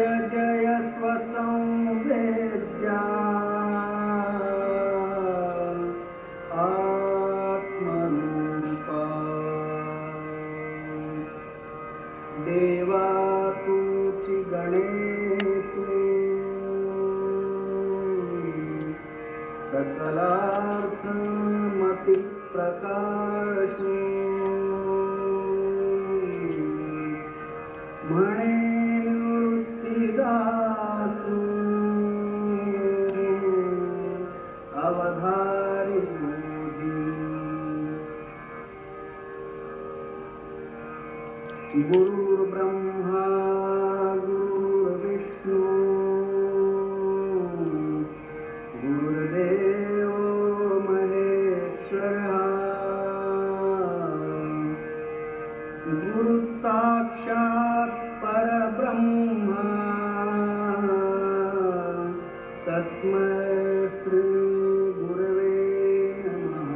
जय स्वसंवेद्या आत्मरूपा देवा तुची गणेतु सकलार्थमति प्रकाशो म्हणे निवृत्तिदातु अवधारी बोधी गुरुर्ब्रह्मा गुरुर्विष्णु गुरुर्देव महेश्वरः गुरुसाक्षात् परब्रह्म तस्मै श्री गुरवे नमः।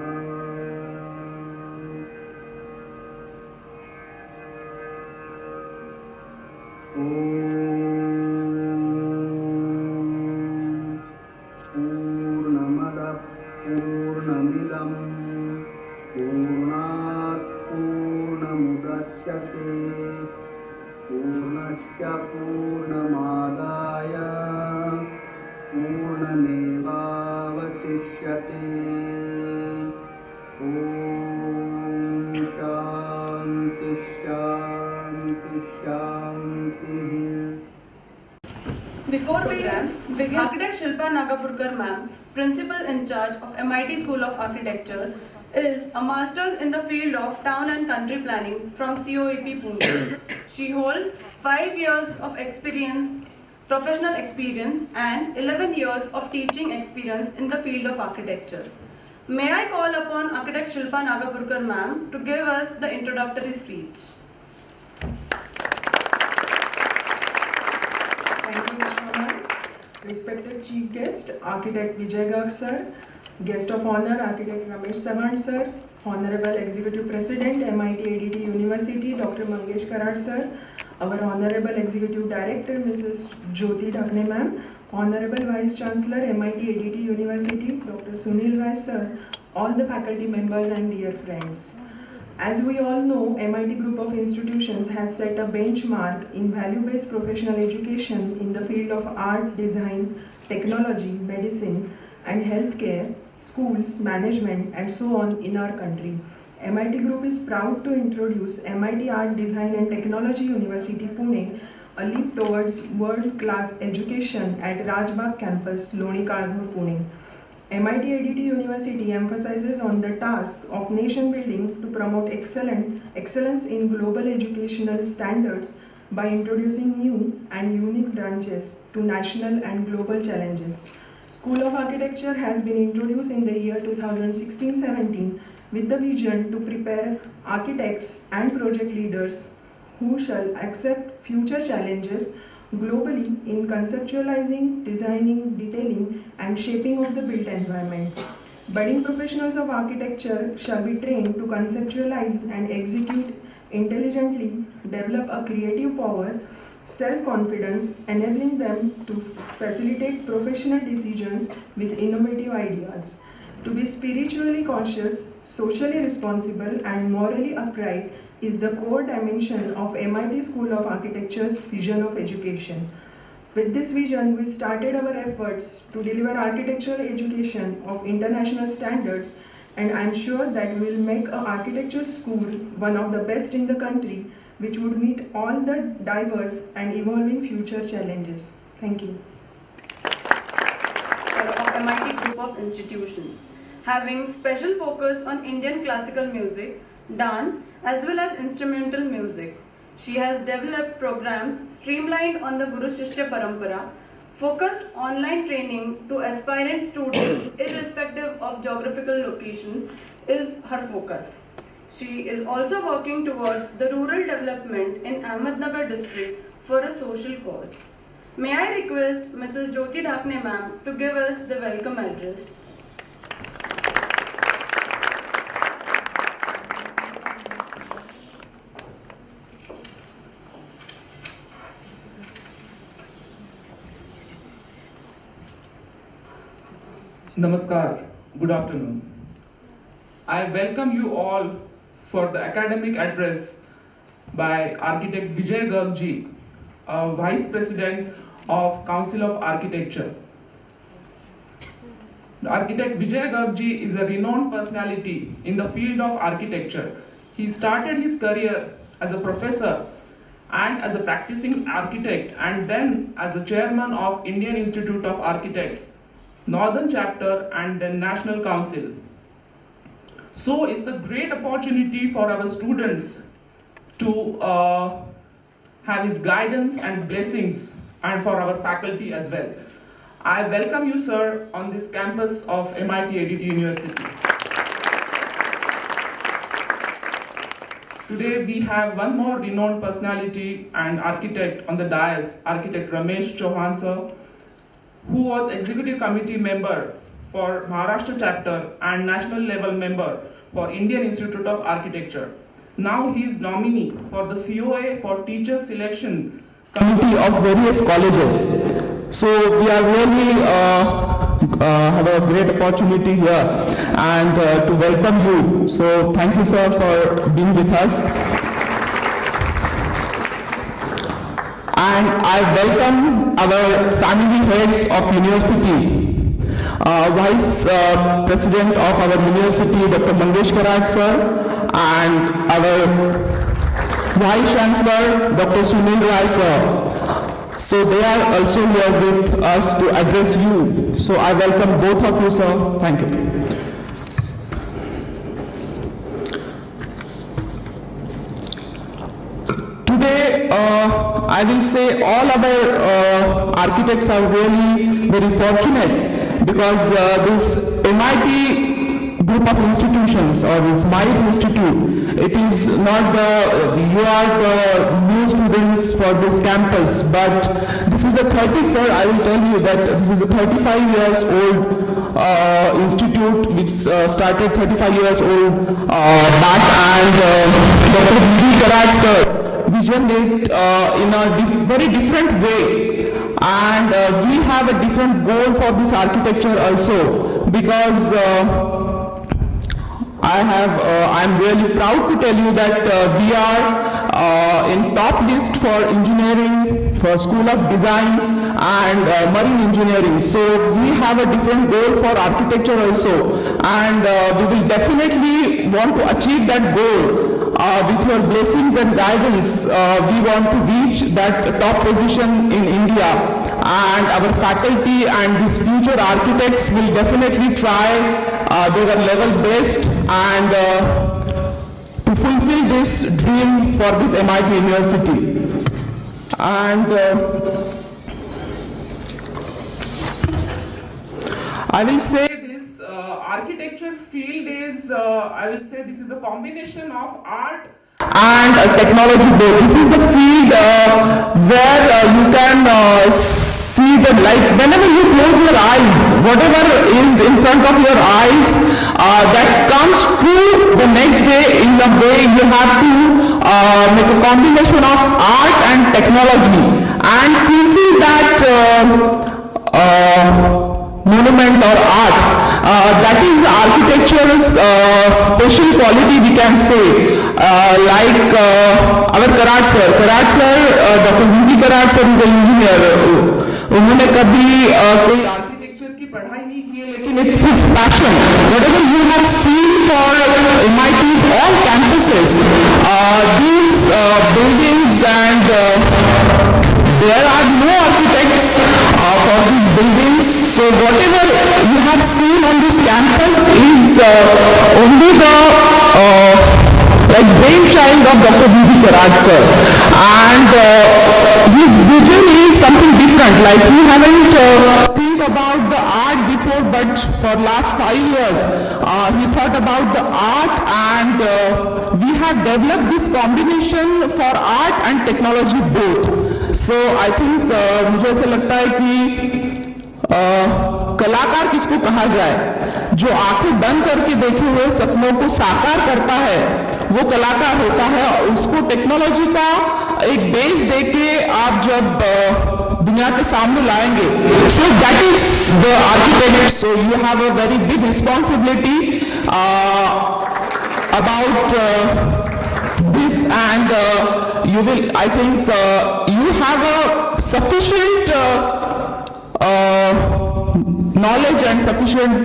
पूर्णमदः पूर्णमिदं पूर्णात् पूर्णमुदच्यते पूर्णस्य पूर्णमादाय पूर्णमेवावशिष्यते। ॐ शान्ति शान्ति शान्तिः। Before we begin, Architect Shilpa Nagapurkar ma'am, Principal in charge of MIT School of Architecture, is a master's in the field of town and country planning from COEP Pune. She holds 5 years of experience, professional experience and 11 years of teaching experience in the field of architecture. May I call upon Architect Shilpa Nagapurkar ma'am to give us the introductory speech. Thank you, Shona. Respected Chief Guest, Architect Vijay Garg Sir, Guest of Honor, Architect Ramesh Savant Sir, Honorable Executive President, MIT ADT University, Dr. Mangesh Karad Sir, our Honorable Executive Director, Mrs. Jyoti Dhakne Ma'am, Honorable Vice Chancellor, MIT ADT University, Dr. Sunil Rai Sir, all the faculty members and dear friends. As we all know, MIT Group of Institutions has set a benchmark in value-based professional education in the field of art, design, technology, medicine, and healthcare, schools, management, and so on in our country. MIT Group is proud to introduce MIT Art, Design, and Technology University, Pune, a leap towards world-class education at Rajbagh campus, Loni Kalghur, Pune. MIT ADT University emphasizes on the task of nation building to promote excellence in global educational standards by introducing new and unique branches to national and global challenges. School of Architecture has been introduced in the year 2016-17 with the vision to prepare architects and project leaders who shall accept future challenges globally in conceptualizing, designing, detailing, and shaping of the built environment. Budding professionals of architecture shall be trained to conceptualize and execute intelligently, develop a creative power, self-confidence, enabling them to facilitate professional decisions with innovative ideas. To be spiritually conscious, socially responsible, and morally upright is the core dimension of MIT School of Architecture's vision of education. With this vision, we started our efforts to deliver architectural education of international standards, and I am sure that we will make an architectural school one of the best in the country, which would meet all the diverse and evolving future challenges. Thank you. Of MIT Group of Institutions, having special focus on Indian classical music, dance, as well as instrumental music. She has developed programs streamlined on the Guru Shishya Parampara, focused online training to aspirant students irrespective of geographical locations is her focus. She is also working towards the rural development in Ahmednagar district for a social cause. May I request Mrs. Jyoti Dhakne ma'am to give us the welcome address. Namaskar, good afternoon. I welcome you all for the academic address by Architect Vijay Garg ji, Vice President of Council of Architecture. Architect Vijay Garg ji is a renowned personality in the field of architecture. He started his career as a professor and as a practicing architect, and then as a chairman of Indian Institute of Architects, Northern Chapter, and then National Council. So it's a great opportunity for our students to have his guidance and blessings, and for our faculty as well. I welcome you, sir, on this campus of MIT ADT University. Today we have one more renowned personality and architect on the dais, Architect Ramesh Chauhan sir, who was executive committee member for Maharashtra chapter and national level member for Indian Institute of Architecture. Now he is nominee for the COA for teacher selection committee of various colleges. So we are really have a great opportunity here and to welcome you. So thank you, sir, for being with us. And I welcome our family heads of university, Vice President of our university, Dr. Mangesh Karaj sir, and our Vice Chancellor, Dr. Sunil Rai sir. So they are also here with us to address you. So I welcome both of you, sir. Thank you. Today, I will say all our architects are really very fortunate because this MIT group of institutions or this MIT Institute, it is not you are the new students for this campus, but this is a 30, sir, I will tell you that this is a 35 years old institute which started 35 years old back, and Dr. V.D. Karaj sir visioned it in a very different way, and we have a different goal for this architecture also, because I'm really proud to tell you that we are in top list for engineering, for School of Design and Marine Engineering. So we have a different goal for architecture also, and we will definitely want to achieve that goal. With your blessings and guidance, we want to reach that top position in India, and our faculty and these future architects will definitely try their level best and to fulfill this dream for this MIT University. And I will say this architecture field is, I will say this is a combination of art and technology both. This is the field where you can see the light. Whenever you close your eyes, whatever is in front of your eyes, that comes true the next day. In the way you have to make a combination of art and technology and fulfill that monument or art. That is the architecture's special quality, we can say. Like our Karaj sir, Dr. V.D. Karaj sir is an engineer. उन्होंने कभी कोई architecture की पढ़ाई नहीं की है, लेकिन it's his passion. Whatever you have seen for MIT's all campuses, these buildings, and there are no architects for these buildings. So whatever you have seen on this campus is only the brainchild of Dr. V.D. Karaj sir, and his vision is something different. Like we haven't think about the art before, but for last 5 years he thought about the art, and we have developed this combination for art and technology both. So I think मुझे ऐसा लगता है कि कलाकार किसको कहा जाए, जो आंखें बंद करके देखे हुए सपनों को साकार करता है वो कलाकार होता है। उसको टेक्नोलॉजी का एक बेस देके आप जब दुनिया के सामने लाएंगे. So that is the architect. So you have a very big responsibility about this, and you will, I think, you have a sufficient knowledge and sufficient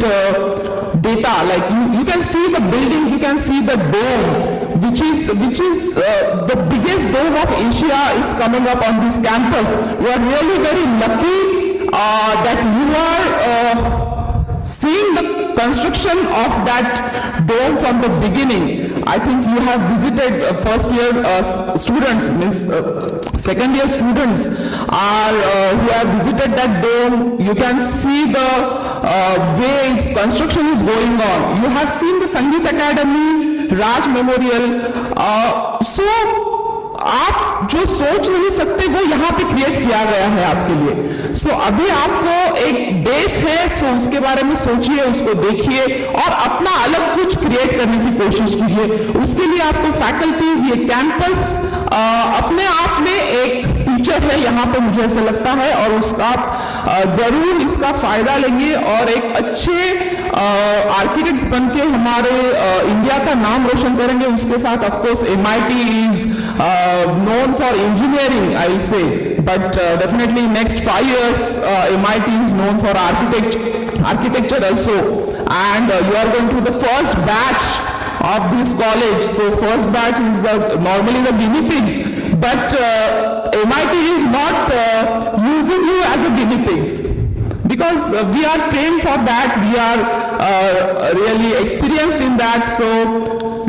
data. Like you can see the building, you can see the dome, which is the biggest dome of Asia is coming up on this campus. We are really very lucky that you are seeing the construction of that dome from the beginning. I think you have visited first year students, means second year students are who have visited that dome. You can see the way its construction is going on. You have seen the Sangeet Academy, Raj Memorial. So आप जो सोच नहीं सकते वो यहाँ पे create किया गया है आपके लिए. सो अभी आपको एक बेस है, सो उसके बारे में सोचिए, उसको देखिए और अपना अलग कुछ क्रिएट करने की कोशिश कीजिए. उसके लिए आपको फैकल्टीज, ये कैंपस अपने आप में एक टीचर है यहाँ पे, मुझे ऐसा लगता है, और उसका आप जरूर इसका फायदा लेंगे और एक अच्छे आर्किटेक्ट्स बन के हमारे इंडिया का नाम रोशन करेंगे. उसके साथ of course MIT is known for engineering, I will say, but definitely next 5 years MIT is known for architecture also, and you are going to the first batch of this college. So first batch is normally the guinea pigs, but MIT is not using you as a guinea pigs, because we are trained for that, we are really experienced in that. So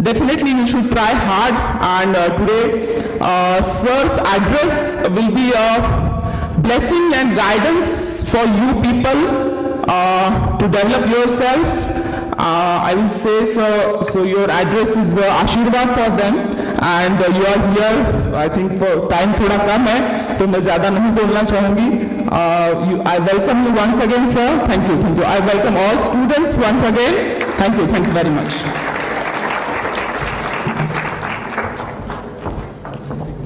definitely you should try hard, and today sir's address will be a blessing and guidance for you people to develop yourself. I will say so your address is the Ashirwad for them, and you are here, I think for time थोड़ा कम है तो मैं ज़्यादा नहीं बोलना चाहूँगी. I welcome you once again, sir. Thank you. I welcome all students once again. Thank you very much.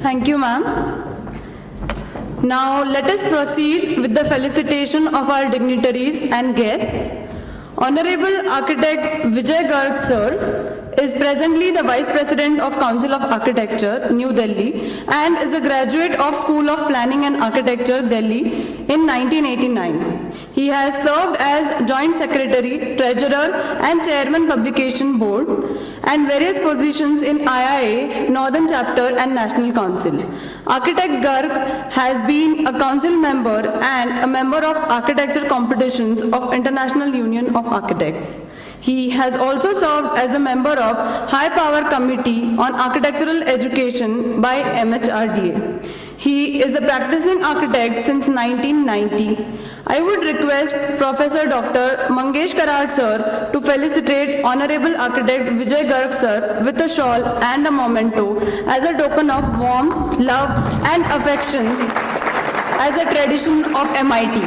Thank you, ma'am. Now let us proceed with the felicitation of our dignitaries and guests. Honorable Architect Vijay Garg sir is presently the Vice President of Council of Architecture, New Delhi, and is a graduate of School of Planning and Architecture, Delhi in 1989. He has served as Joint Secretary, Treasurer and Chairman Publication Board and various positions in IIA, Northern Chapter and National Council. Architect Garg has been a council member and a member of architecture competitions of International Union of Architects. He has also served as a member of High Power Committee on Architectural Education by MHRDA. He is a practicing architect since 1990. I would request Professor Dr. Mangesh Karad sir to felicitate Honorable Architect Vijay Garg sir with a shawl and a memento as a token of warmth, love and affection as a tradition of MIT.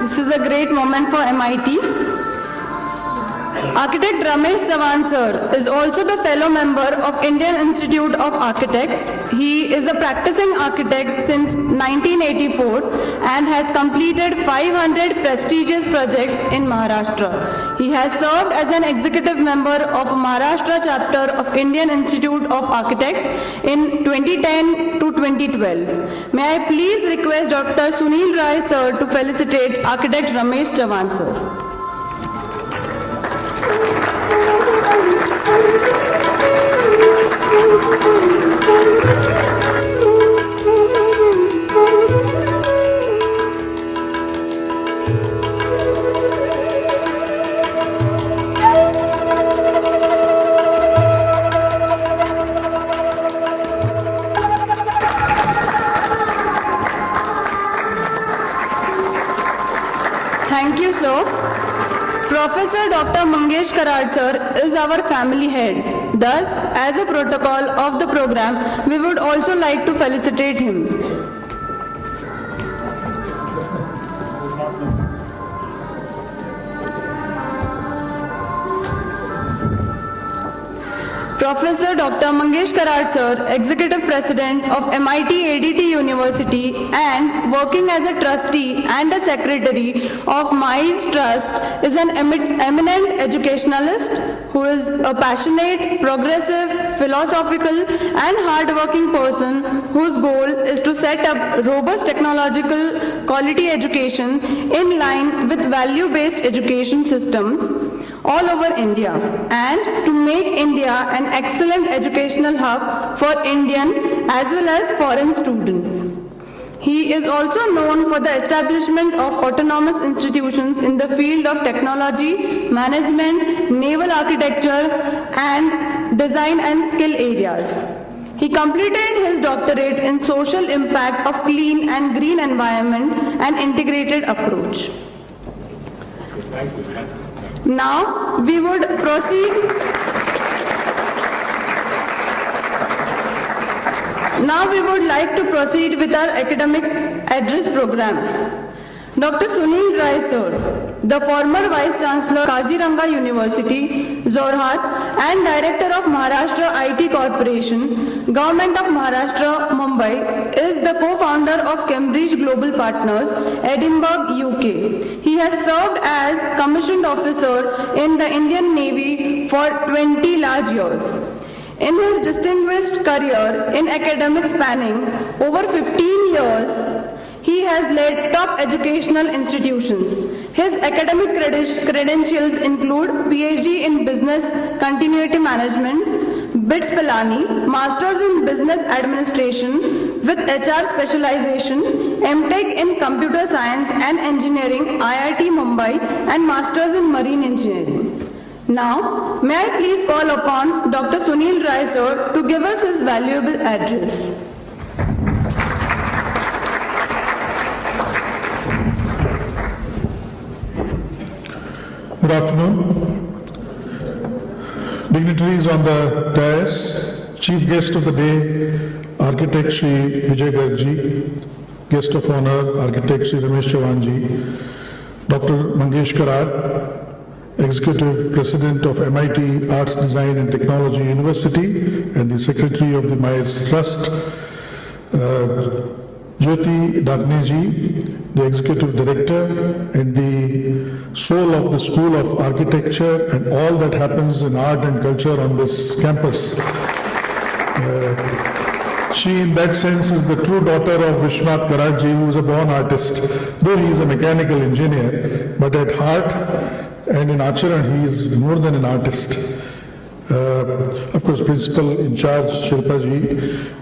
This is a great moment for MIT. Architect Ramesh Chavan sir is also the fellow member of Indian Institute of Architects. He is a practicing architect since 1984 and has completed 500 prestigious projects in Maharashtra. He has served as an executive member of Maharashtra chapter of Indian Institute of Architects in 2010 to 2012. May I please request Dr. Sunil Rai sir to felicitate Architect Ramesh Chavan sir. Professor Dr. Mangesh Karad sir is our family head. Thus, as a protocol of the program, we would also like to felicitate him. Professor Dr. Mangesh Karad sir, Executive President of MIT ADT University and working as a trustee and a secretary of MICE Trust, is an eminent educationalist who is a passionate, progressive, philosophical and hard-working person whose goal is to set up robust technological quality education in line with value-based education systems all over India and to make India an excellent educational hub for Indian as well as foreign students. He is also known for the establishment of autonomous institutions in the field of technology, management, naval architecture and design and skill areas. He completed his doctorate in social impact of clean and green environment and integrated approach. Now we would proceed. Now we would like to proceed with our academic address program. Dr. Sunil Rai sir, the former Vice Chancellor Kaziranga University, Jorhat and Director of Maharashtra IT Corporation, Government of Maharashtra, Mumbai, is the co-founder of Cambridge Global Partners, Edinburgh, UK. He has served as commissioned officer in the Indian Navy for 20 large years. In his distinguished career in academics spanning over 15 years, he has led top educational institutions. His academic credentials include PhD in Business Continuity Management, BITS Pilani, Masters in Business Administration with HR specialization, MTech in Computer Science and Engineering, IIT Mumbai, and Masters in Marine Engineering. Now, may I please call upon Dr. Sunil Rai sir to give us his valuable address. Good afternoon. Dignitaries on the dais, Chief Guest of the Day, Architect Shri Vijay Garg ji, Guest of Honor, Architect Shri Ramesh Chavan ji, Dr. Mangesh Karad, Executive President of MIT Arts, Design and Technology University and the Secretary of the MICE Trust, Jyoti Dagneji, the Executive Director and the soul of the School of Architecture and all that happens in art and culture on this campus. She, in that sense, is the true daughter of Vishwanath Karadji, who is a born artist, though he is a mechanical engineer, but at heart and in Acharan, he is more than an artist. Of course, Principal in charge, Shilpa ji,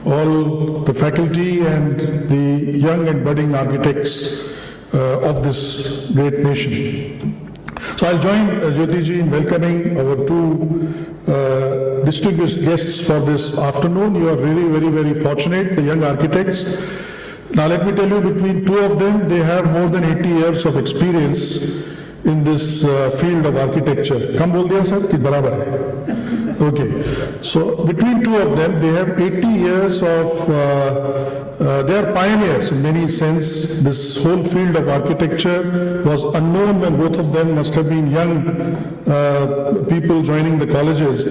all the faculty and the young and budding architects of this great nation. So I'll join Jyoti ji in welcoming our two distinguished guests for this afternoon. You are really very fortunate, the young architects. Now let me tell you, between two of them, they have more than 80 years of experience in this field of architecture. Kam bol diya sir ki barabar hai. Okay, so between two of them, they have 80 years of, they are pioneers in many sense. This whole field of architecture was unknown when both of them must have been young people joining the colleges,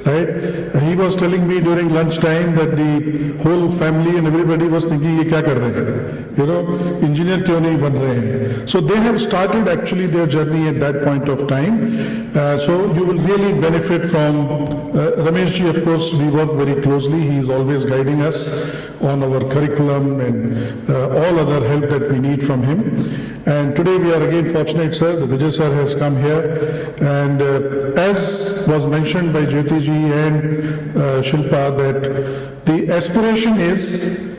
right? He was telling me during lunchtime that the whole family and everybody was thinking, ye kya kar rahe hain? You know, engineer kyun nahi ban rahe hain? So they have started actually their journey at that point of time. So you will really benefit from Ramesh ji, of course, we work very closely. He is always guiding us on our curriculum and all other help that we need from him. And today we are again fortunate, sir, that Vijay sir has come here. And as was mentioned by Jyoti ji and Shilpa, that the aspiration is,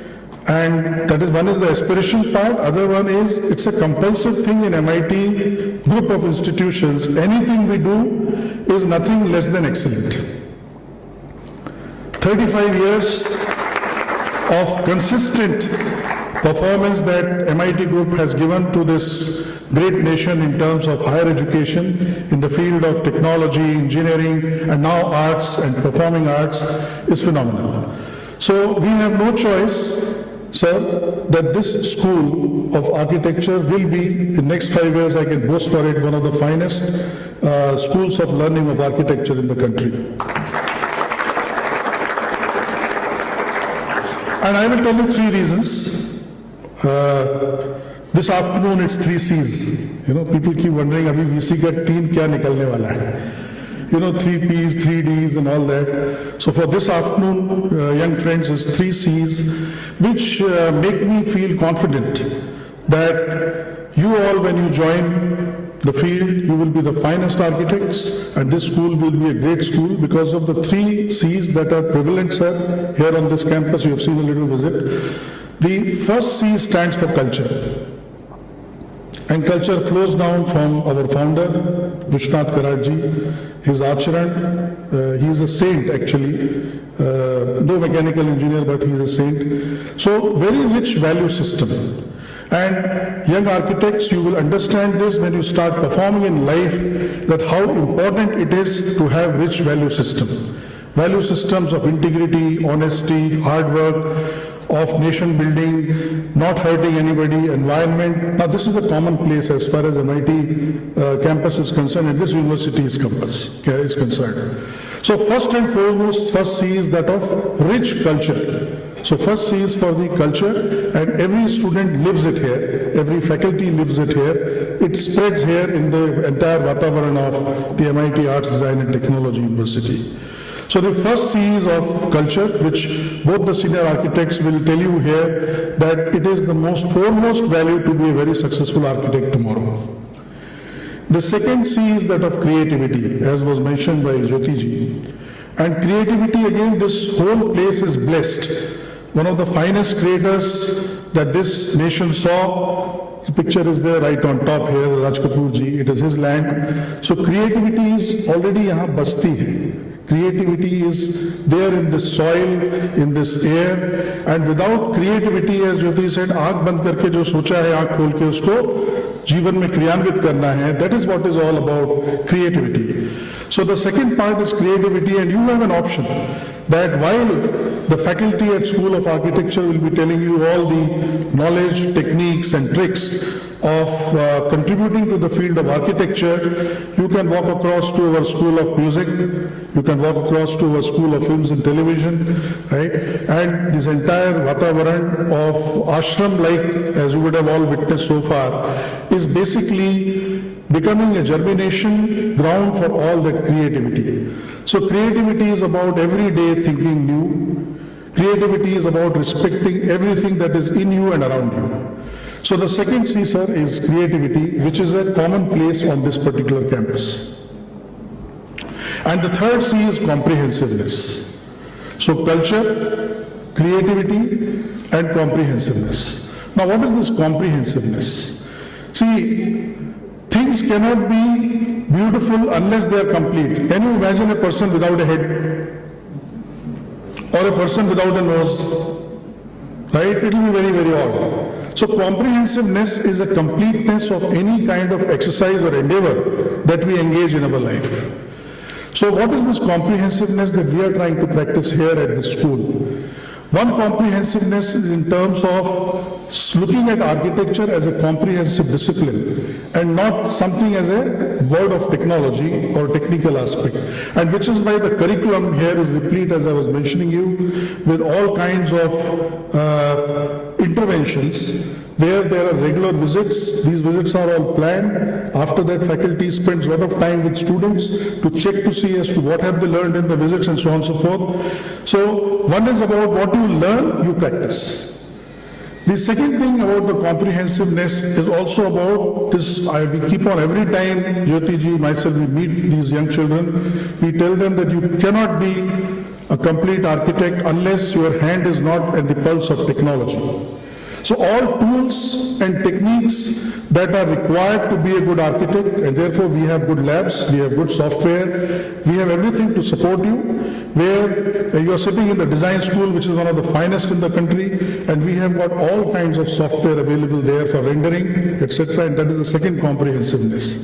and that is, one is the aspiration part, other one is it's a compulsive thing in MIT group of institutions. Anything we do is nothing less than excellent. 35 years of consistent performance that MIT group has given to this great nation in terms of higher education in the field of technology, engineering, and now arts and performing arts is phenomenal. So we have no choice, sir, that this school of architecture will be, in next 5 years, I can boast for it, one of the finest schools of learning of architecture in the country. And I will tell you 3 reasons. This afternoon it's 3 C's. People keep wondering, abhi VC ka 3 kya nikalne wala hai? 3 P's, 3 D's and all that. So for this afternoon, young friends, is 3 C's, which make me feel confident that you all, when you join the field, you will be the finest architects, and this school will be a great school because of the 3 C's that are prevalent, sir, here on this campus. You have seen a little visit. The first C stands for culture. And culture flows down from our founder, Vishwanath Karatji, his Acharan. He is a saint actually, no mechanical engineer, but he is a saint. So very rich value system. And young architects, you will understand this when you start performing in life, that how important it is to have rich value system. Value systems of integrity, honesty, hard work, of nation building, not hurting anybody, environment. Now this is a commonplace as far as MIT campus is concerned, and this university is concerned. So first and foremost, first C is that of rich culture. So first C is for the culture, and every student lives it here, every faculty lives it here. It spreads here in the entire Vatavaran of the MIT Arts, Design and Technology University. So the first C is of culture, which both the senior architects will tell you here that it is the foremost value to be a very successful architect tomorrow. The second C is that of creativity, as was mentioned by Jyoti ji. And creativity, again, this whole place is blessed. One of the finest creators that this nation saw, the picture is there right on top here, Raj Kapoor ji, it is his land. So creativity is already yahan basti hai. Creativity is there in this soil, in this air, and without creativity, as Jyoti said, आँख बंद करके जो सोचा है आँख खोल के उसको जीवन में क्रियान्वित करना है. That is what is all about creativity. So the second part is creativity, and you have an option that while the faculty at School of Architecture will be telling you all the knowledge, techniques and tricks of contributing to the field of architecture, you can walk across to our School of Music, you can walk across to our School of Films and Television, right? And this entire Vatavaran of ashram, like as you would have all witnessed so far, is basically becoming a germination ground for all that creativity. So creativity is about every day thinking new. Creativity is about respecting everything that is in you and around you. So the second C, sir, is creativity, which is a common place on this particular campus. And the third C is comprehensiveness. So culture, creativity, and comprehensiveness. Now what is this comprehensiveness? See, things cannot be beautiful unless they are complete. Can you imagine a person without a head? Or a person without a nose? Right? It will be very, very odd. So comprehensiveness is a completeness of any kind of exercise or endeavor that we engage in our life. So what is this comprehensiveness that we are trying to practice here at this school? One comprehensiveness is in terms of looking at architecture as a comprehensive discipline and not something as a word of technology or technical aspect. And which is why the curriculum here is replete, as I was mentioning you, with all kinds of interventions where there are regular visits. These visits are all planned. After that, faculty spends a lot of time with students to check to see as to what have they learned in the visits and so on and so forth. So one is about what you learn, you practice. The second thing about the comprehensiveness is also about this. We keep on every time, Jyoti ji, myself, we meet these young children, we tell them that you cannot be a complete architect unless your hand is not at the pulse of technology. So all tools and techniques that are required to be a good architect, and therefore we have good labs, we have good software, we have everything to support you, where you are sitting in the design school, which is one of the finest in the country, and we have got all kinds of software available there for rendering, etc., and that is the second comprehensiveness.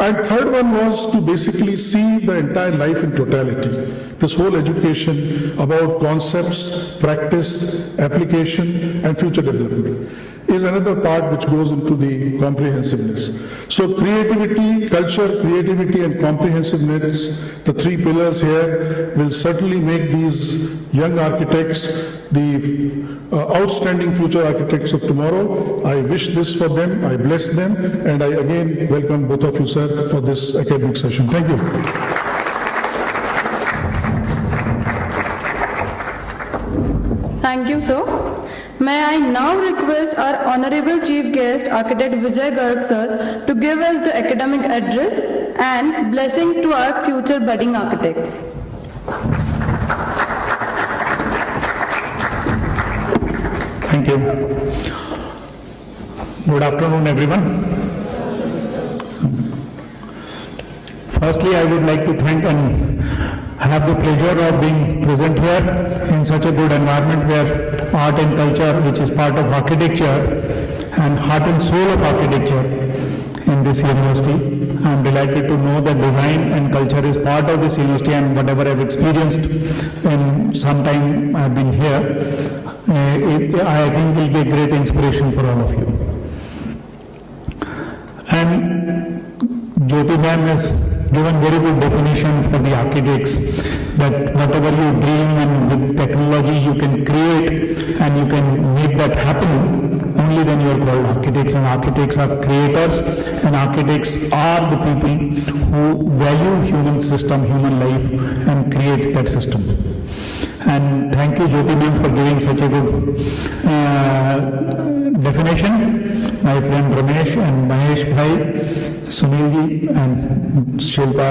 And third one was to basically see the entire life in totality. This whole education about concepts, practice, application, and future development is another part which goes into the comprehensiveness. So creativity, culture, creativity, and comprehensiveness, the three pillars here, will certainly make these young architects the outstanding future architects of tomorrow. I wish this for them, I bless them, and I again welcome both of you, sir, for this academic session. Thank you. Thank you, sir. May I now request our Honorable Chief Guest, Architect Vijay Garg, sir, to give us the academic address and blessings to our future budding architects. Thank you. Good afternoon, everyone. Firstly, I would like to thank and have the pleasure of being present here in such a good environment where art and culture, which is part of architecture and heart and soul of architecture in this university. I am delighted to know that design and culture is part of this university, and whatever I have experienced in some time I have been here, I think will be a great inspiration for all of you. And Jyoti ma'am has given very good definition for the architects, that whatever you dream and with technology you can create and you can make that happen, only then you are called architects. And architects are creators, and architects are the people who value human system, human life, and create that system. And thank you, Jyoti ma'am, for giving such a good definition. My friend Ramesh and Mahesh Bhai, Sunil ji and Shilpa,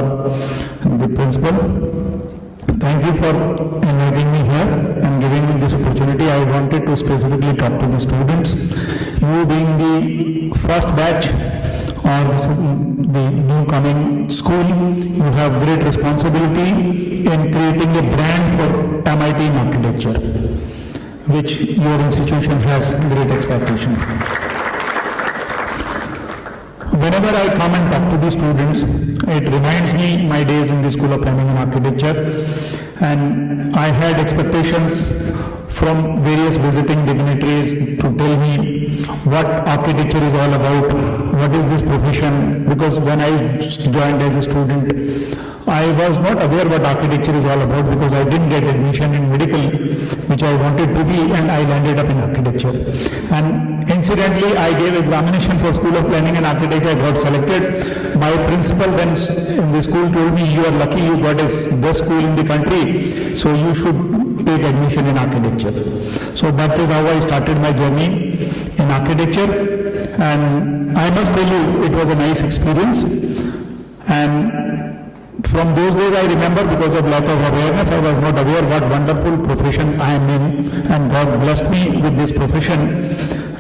the principal. Thank you for inviting me here and giving me this opportunity. I wanted to specifically talk to the students. You being the first batch or the new coming school, you have great responsibility in creating a brand for MIT in architecture, which your institution has great expectation. Whenever I come and talk to the students, it reminds me my days in the School of Planning and Architecture, and I had expectations from various visiting dignitaries to tell me what architecture is all about, what is this profession, because when I joined as a student, I was not aware what architecture is all about, because I didn't get admission in medical, which I wanted to be, and I landed up in architecture. And incidentally, I gave examination for School of Planning and Architecture, I got selected. My principal then in the school told me, you are lucky, you got a best school in the country, so you should take admission in architecture. So that is how I started my journey in architecture, and I must tell you, it was a nice experience. And from those days I remember, because of lack of awareness, I was not aware what wonderful profession I am in, and God blessed me with this profession.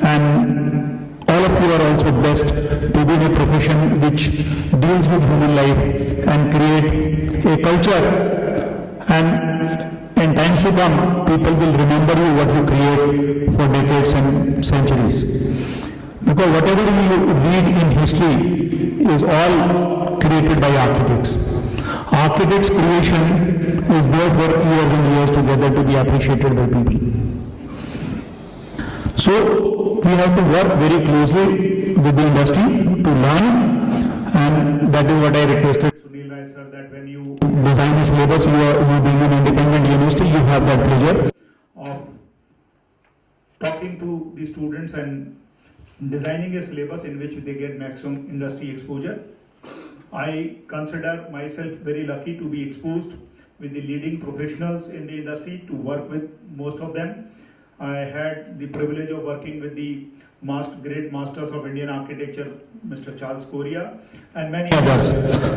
And all of you are also blessed to be in a profession which deals with human life and create a culture. And in times to come, people will remember you what you create for decades and centuries. Because whatever you read in history is all created by architects. Architects' creation is there for years and years together to be appreciated by people. So we have to work very closely with the industry to learn, and that is what I requested Sunil Rai sir, that when you design a syllabus, you being an independent university, you have that pleasure of talking to the students and designing a syllabus in which they get maximum industry exposure. I consider myself very lucky to be exposed with the leading professionals in the industry, to work with most of them. I had the privilege of working with the great masters of Indian architecture, Mr. Charles Correa, and many others.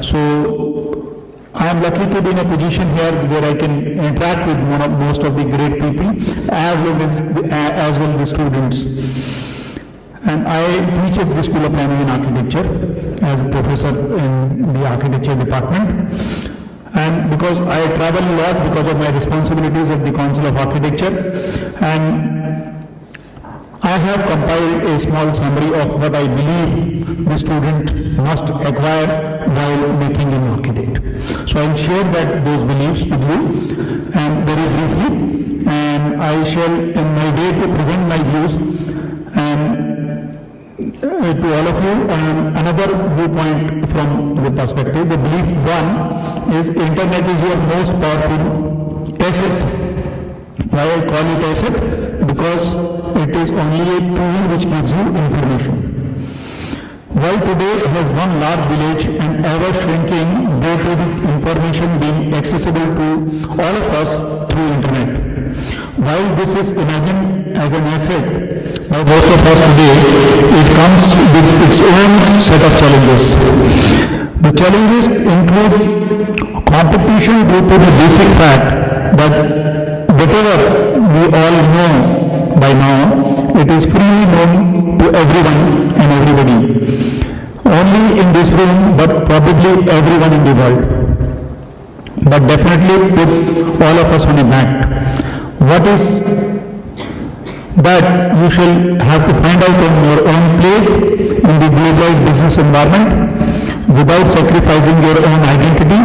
So I am lucky to be in a position here where I can interact with most of the great people as well as the students. And I teach at the School of Planning and Architecture as a professor in the architecture department. And because I travel a lot because of my responsibilities at the Council of Architecture, and I have compiled a small summary of what I believe the student must acquire while making an architect. So I'll share those beliefs with you and very briefly, and I shall in my way to present my views and to all of you. Another viewpoint from the perspective, the belief one is internet is your most powerful asset. Why I call it asset? Because it is only a tool which gives you information. While today has one large village and ever shrinking due to the information being accessible to all of us through internet. While this is imagined as an asset by most of us today, it comes with its own set of challenges. The challenges include competition due to the basic fact that whatever we all know by now, it is freely known to everyone and everybody. Only in this room, but probably everyone in the world. But definitely put all of us on a map. What is that you shall have to find out on your own place in the globalized business environment without sacrificing your own identity,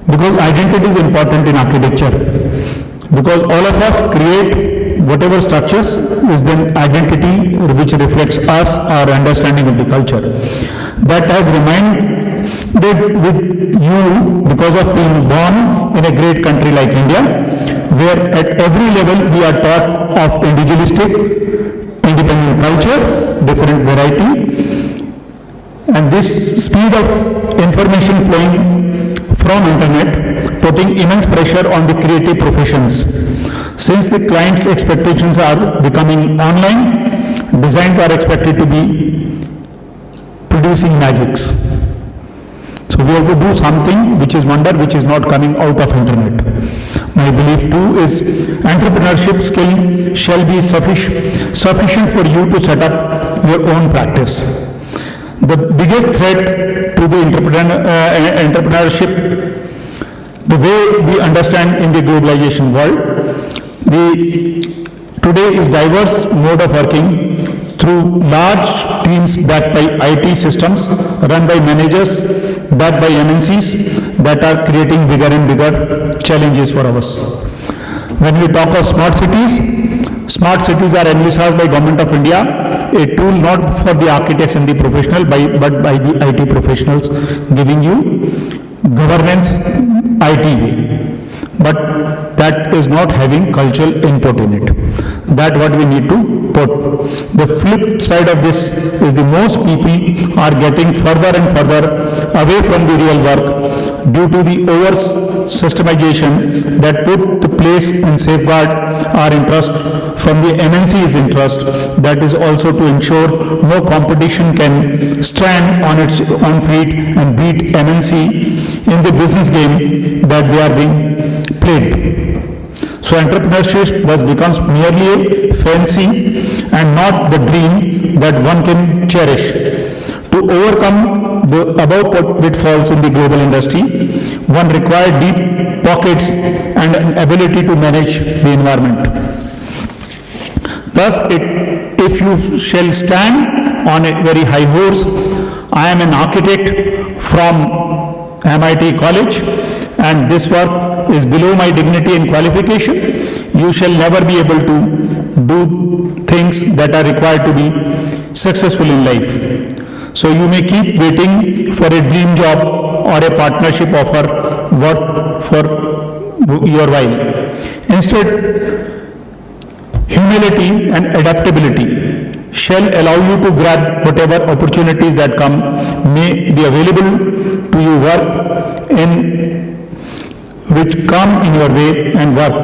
because identity is important in architecture, because all of us create whatever structures is then identity which reflects us, our understanding of the culture. That has remained with you because of being born in a great country like India, where at every level we are taught of individualistic, independent culture, different variety, and this speed of information flowing from internet putting immense pressure on the creative professions. Since the client's expectations are becoming online, designs are expected to be producing magics. So we have to do something which is wonder, which is not coming out of internet. My belief too is entrepreneurship skill shall be sufficient for you to set up your own practice. The biggest threat to the entrepreneurship, the way we understand in the globalization world, today is diverse mode of working through large teams backed by IT systems, run by managers, backed by MNCs that are creating bigger and bigger challenges for us. When we talk of smart cities are envisaged by Government of India, a tool not for the architects and the professional, but by the IT professionals, giving you governance IT way. But that is not having cultural input in it. That's what we need to put. The flip side of this is the most people are getting further and further away from the real work due to the over systemization that put the place and safeguard our interest from the MNC's interest. That is also to ensure no competition can stand on its own feet and beat MNC in the business game that they are being played. So entrepreneurship thus becomes merely a fancy and not the dream that one can cherish. To overcome the above pitfalls in the global industry, one requires deep pockets and an ability to manage the environment. Thus, if you shall stand on a very high horse, I am an architect from MIT College, and this work is below my dignity and qualification, you shall never be able to do things that are required to be successful in life. So you may keep waiting for a dream job or a partnership offer worth for your while. Instead, humility and adaptability shall allow you to grab whatever opportunities that come may be available to you work in which come in your way and work.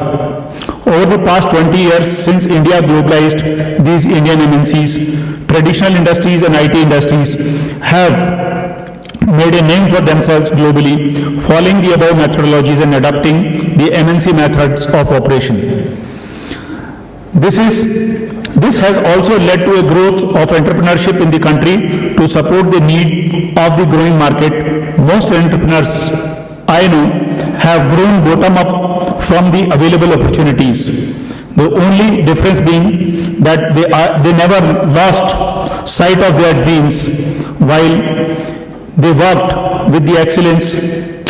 Over the past 20 years since India globalized, these Indian MNCs, traditional industries and IT industries have made a name for themselves globally, following the above methodologies and adopting the MNC methods of operation. This has also led to a growth of entrepreneurship in the country to support the need of the growing market. Most entrepreneurs I know have grown bottom up from the available opportunities. The only difference being that they never lost sight of their dreams while they worked with the excellence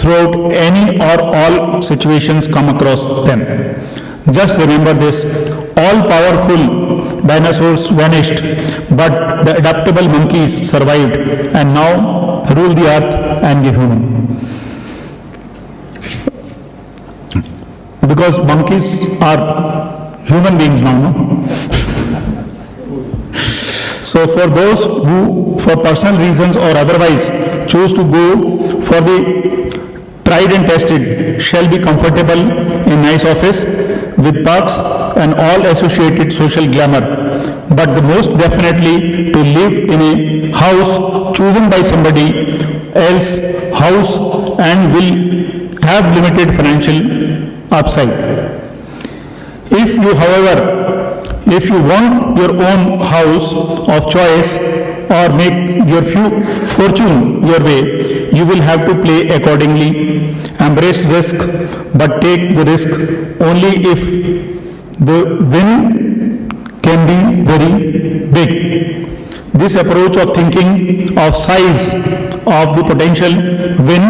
throughout any or all situations come across them. Just remember this, all powerful dinosaurs vanished, but the adaptable monkeys survived and now rule the earth and the human. Because monkeys are human beings now, no? So for those who, for personal reasons or otherwise, choose to go for the tried and tested, shall be comfortable in nice office with perks and all associated social glamour. But the most definitely to live in a house chosen by somebody else house and will have limited financial upside. If you want your own house of choice or make your fortune your way, you will have to play accordingly. Embrace risk, but take the risk only if the win can be very big. This approach of thinking of size of the potential win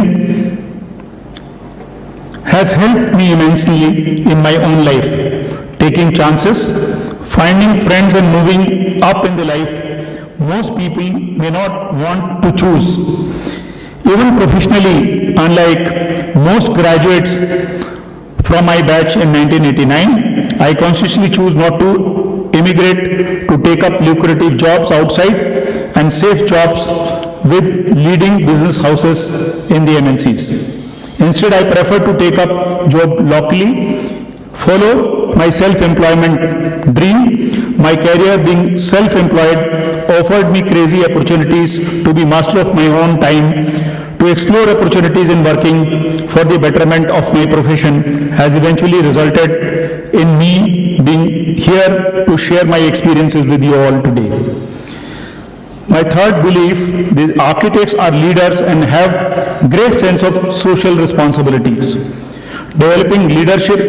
has helped me immensely in my own life. Taking chances, finding friends and moving up in the life, most people may not want to choose. Even professionally, unlike most graduates from my batch in 1989, I consciously choose not to immigrate to take up lucrative jobs outside and safe jobs with leading business houses in the MNCs. Instead, I prefer to take up job locally, follow my self-employment dream. My career being self-employed offered me crazy opportunities to be master of my own time, to explore opportunities in working for the betterment of my profession has eventually resulted in me being here to share my experiences with you all today. My third belief, the architects are leaders and have great sense of social responsibilities. Developing leadership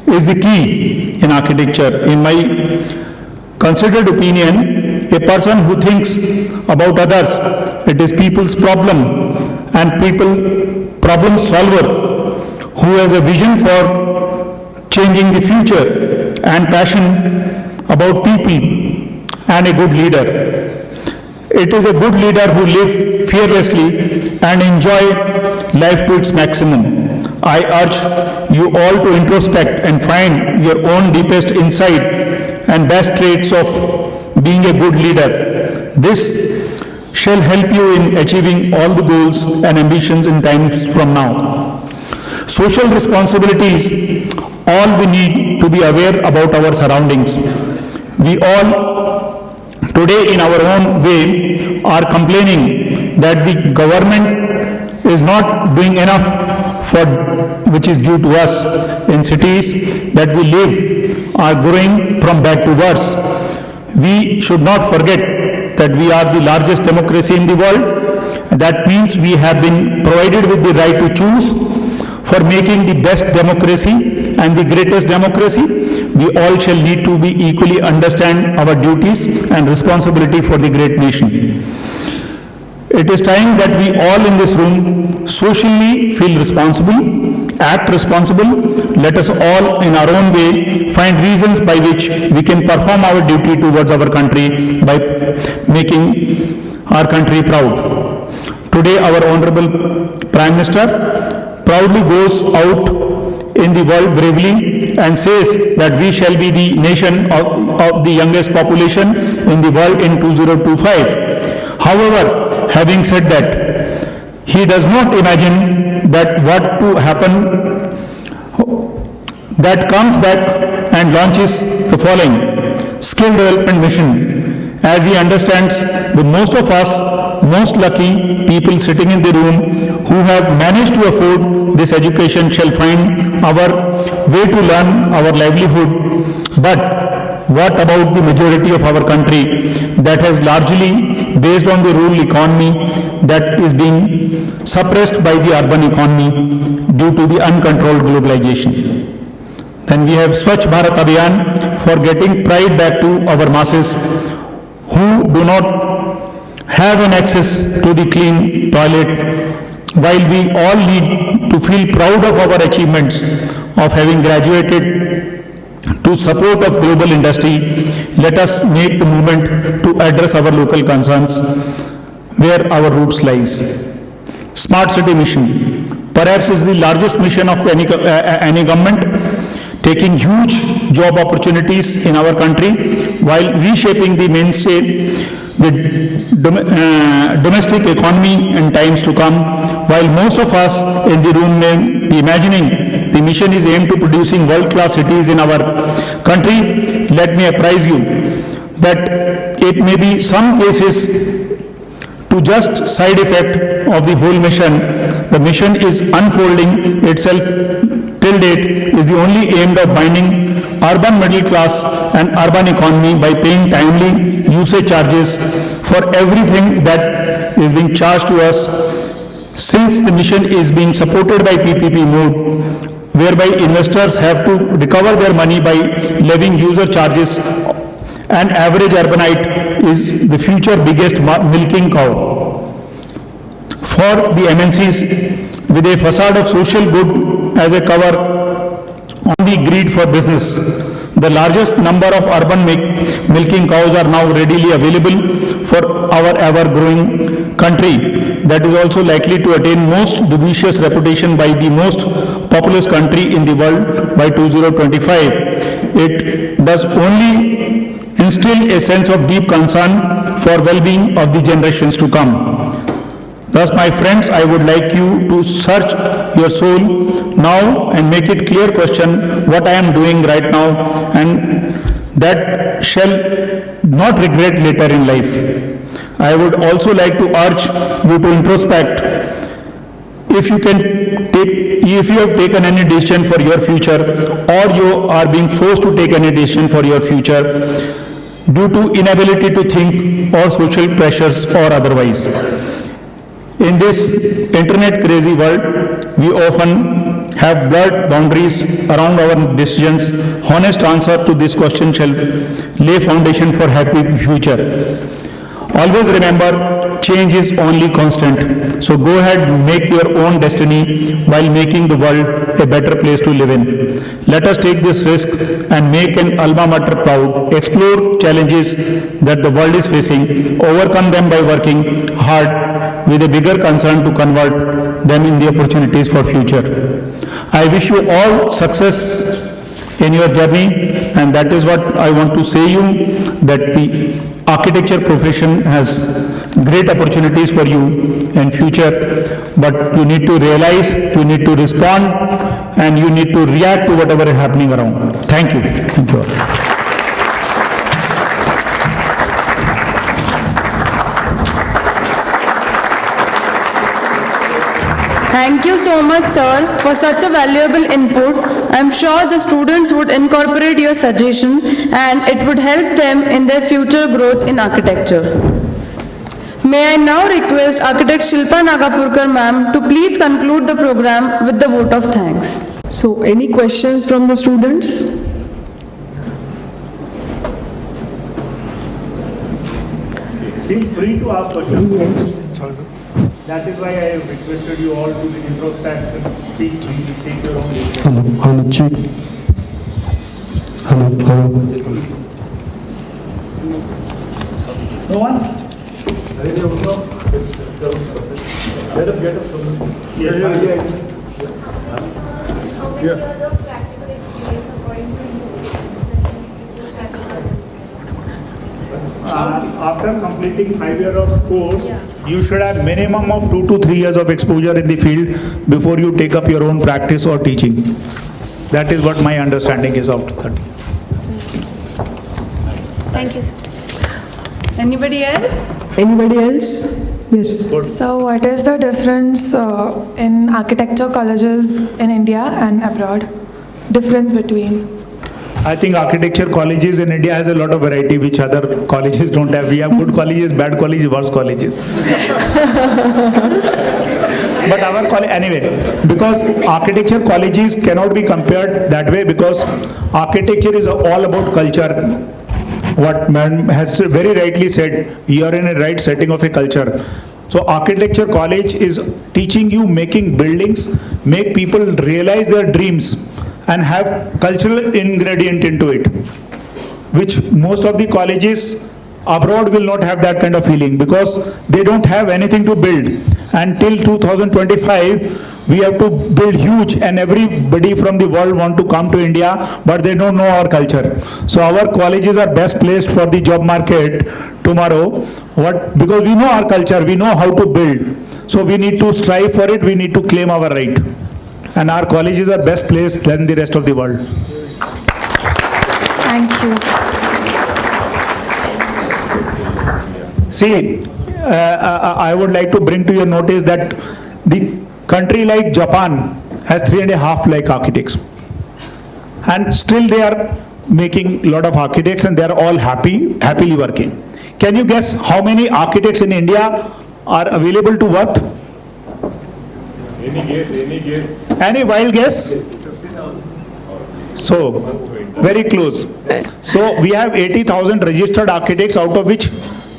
is the key in architecture. In my considered opinion, a person who thinks about others, it is people's problem and problem solver who has a vision for changing the future and passion about people and a good leader. It is a good leader who lives fearlessly and enjoy life to its maximum. I urge you all to introspect and find your own deepest insight and best traits of being a good leader. This shall help you in achieving all the goals and ambitions in times from now. Social responsibilities, all we need to be aware about our surroundings. We all today in our own way are complaining that the government is not doing enough for which is due to us. In cities that we live are growing from bad to worse. We should not forget that we are the largest democracy in the world. That means we have been provided with the right to choose for making the best democracy and the greatest democracy. We all shall need to be equally understand our duties and responsibility for the great nation. It is time that we all in this room socially feel responsible, act responsible. Let us all in our own way find reasons by which we can perform our duty towards our country by making our country proud. Today our Honorable Prime Minister proudly goes out in the world bravely and says that we shall be the nation of the youngest population in the world in 2025. However, having said that, he does not imagine that what to happen that comes back and launches the following skill development mission. As he understands that most of us most lucky people sitting in the room who have managed to afford this education shall find our way to learn our livelihood. But what about the majority of our country that has largely based on the rural economy that is being suppressed by the urban economy due to the uncontrolled globalization? Then we have Swachh Bharat Abhiyan for getting pride back to our masses who do not have an access to the clean toilet, while we all need to feel proud of our achievements of having graduated to support of global industry. Let us make the movement to address our local concerns where our roots lies. Smart City Mission perhaps is the largest mission of any government, taking huge job opportunities in our country while reshaping the mainstay, the domestic economy in times to come. While most of us in the room may be imagining the mission is aimed to producing world-class cities in our country, let me apprise you that it may be some cases to just side effect of the whole mission. The mission is unfolding itself till date is the only aim of binding urban middle class and urban economy by paying timely usage charges for everything that is being charged to us, since the mission is being supported by PPP mode, whereby investors have to recover their money by levying user charges, and average urbanite is the future biggest milking cow. For the MNCs with a facade of social good as a cover on the greed for business, the largest number of urban milking cows are now readily available for our ever-growing country that is also likely to attain most dubious reputation by the most populous country in the world by 2025. It does only instill a sense of deep concern for well-being of the generations to come. Thus, my friends, I would like you to search your soul now and make it clear question what I am doing right now, and that shall not regret later in life. I would also like to urge you to introspect. If you have taken any decision for your future, or you are being forced to take any decision for your future due to inability to think or social pressures or otherwise. In this internet crazy world, we often have blurred boundaries around our decisions. Honest answer to this question shall lay foundation for happy future. Always remember, change is only constant. So go ahead, make your own destiny while making the world a better place to live in. Let us take this risk and make an alma mater proud. Explore challenges that the world is facing. Overcome them by working hard with a bigger concern to convert them in the opportunities for future. I wish you all success in your journey, and that is what I want to say you, that the architecture profession has great opportunities for you in future, but you need to realize, you need to respond, and you need to react to whatever is happening around. Thank you. Thank you all. Thank you so much, sir, for such a valuable input. I'm sure the students would incorporate your suggestions and it would help them in their future growth in architecture. May I now request Architect Shilpa Nagapurkar ma'am to please conclude the program with the vote of thanks. So, any questions from the students? Feel free to ask questions. Yes. That is why I have requested you all to introspect and speak, take your own decision. Hello, Chief. Hello. No one? Let us get up. Yes. After completing 5 years of course, you should have minimum of 2 to 3 years of exposure in the field before you take up your own practice or teaching. That is what my understanding is after 30. Thank you, sir. Anybody else? Anybody else? Yes. So, what is the difference in architecture colleges in India and abroad? Difference between? I think architecture colleges in India has a lot of variety which other colleges don't have. We have good colleges, bad colleges, worse colleges. But our college, anyway, because architecture colleges cannot be compared that way, because architecture is all about culture. What man has very rightly said, you are in a right setting of a culture. So architecture college is teaching you making buildings, make people realize their dreams and have cultural ingredient into it, which most of the colleges abroad will not have that kind of feeling, because they don't have anything to build. Until 2025, we have to build huge, and everybody from the world want to come to India, but they don't know our culture. So our colleges are best placed for the job market tomorrow. Because we know our culture, we know how to build. So we need to strive for it, we need to claim our right. And our colleges are best placed than the rest of the world. Thank you. See, I would like to bring to your notice that the country like Japan has 3.5 lakh architects. And still they are making a lot of architects, and they are all happily working. Can you guess how many architects in India are available to work? Any guess? Any wild guess? So, very close. So, we have 80,000 registered architects, out of which